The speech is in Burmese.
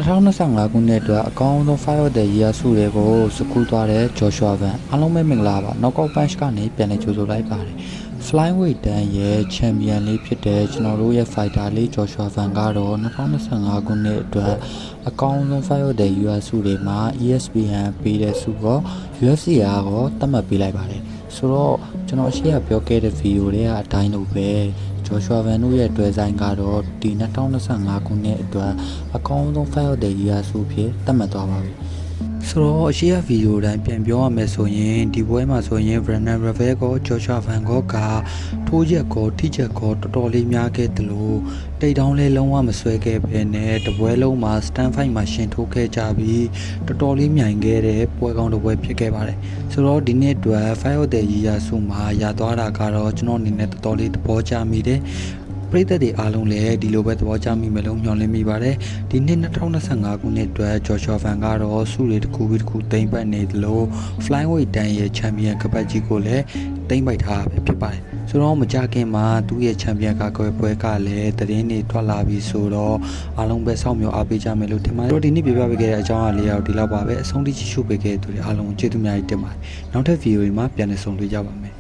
2025 ခုနှစ်အတွက်အကောင်းဆုံး Fire of the Year ဆုတွေကိုစကူးသွားတဲ့ Joshua Van အားလုံးပဲမင်္ဂလာပါ Knockout Punch ကနေပြန်လည်ကြိုဆိုလိုက်ပါတယ် Flyweight တန်းရဲ့ Champion လေးဖြစ်တဲ့ကျွန်တော်တို့ရဲ့ Fighter လေး Joshua Van ကတော့2025 ခုနှစ်အတွက်အကောင်းဆုံး Fire of the Year ဆုတွေမှာ ESPN ပေးတဲ့ဆုကို UFC ကတော့သတ်မှတ်ပေးလိုက်ပါတယ်ဆိုတော့ကျွန်တော်အရှိရပြောခဲ့တဲ့ video တွေကအတိုင်းလို့ပဲ Joshua Van တို့ရဲ့တွေ့ဆိုင်ကတော့ဒီ2025 ခုနှစ်အတွက်အကောင်းဆုံး Fight of the Year ဆုဖြစ်သတ်မှတ်သွားပါပြီဆိုတော့အရှိရဗီဒီယိုတိုင်းပြန်ပြောရမယ်ဆိုရင်ဒီပွဲမှာဆိုရင် Brandon Royval ကို Joshua Van ကထိုးချက်ကိုထိချက်ကိုတော်တော်လေးများခဲ့တယ်လို့တိတ်တောင်းလေးလုံးဝမဆွဲခဲ့ပဲနဲ့တပွဲလုံးမှာ stand fight မှာရှင်ထိုးခဲ့ကြပြီးတော်တော်လေးမြိုင်ခဲ့တဲ့ပွဲကောင်းတစ်ပွဲဖြစ်ခဲ့ပါတယ်ဆိုတော့ဒီနေ့အတွက် Fight of the Year ဆုမှာရသွားတာကတော့ကျွန်တော်အနေနဲ့တော်တော်လေးသဘောကျမိတယ်ပရိသတ်တွေအားလုံးလည်းဒီလိုပဲသဘောကျမိမယ်လို့မျှော်လင့်မိပါတယ်ဒီနှစ်2025ခုနှစ်အတွက် Joshua Van ကတော့ဆုတွေတစ်ခုပြီးတစ်ခုသိမ်းပိုက်နေတယ်လို့ Flyweight တန်းရဲ့ Champion ကပတ်ကြီးကိုလည်းသိမ်းပိုက်ထားပဲဖြစ်ပါတယ်ဆိုတော့မကြခင်မှာသူ့ရဲ့ Champion ကကွယ်ပွဲကလည်းသတင်းတွေထွက်လာပြီးဆိုတော့အားလုံးပဲစောင့်မျှော်အားပေးကြမယ်လို့ထင်ပါတယ်တို့ဒီနေ့ပြပြပေးခဲ့တဲ့အကြောင်းအရာလေးတော့ဒီလောက်ပါပဲအဆုံးထိကြည့်ရှုပေးခဲ့တဲ့သူတွေအားလုံးကျေးဇူးများကြီးတင်ပါတယ်နောက်ထပ် video တွေမှာပြန်လည်ဆုံတွေ့ကြပါမယ်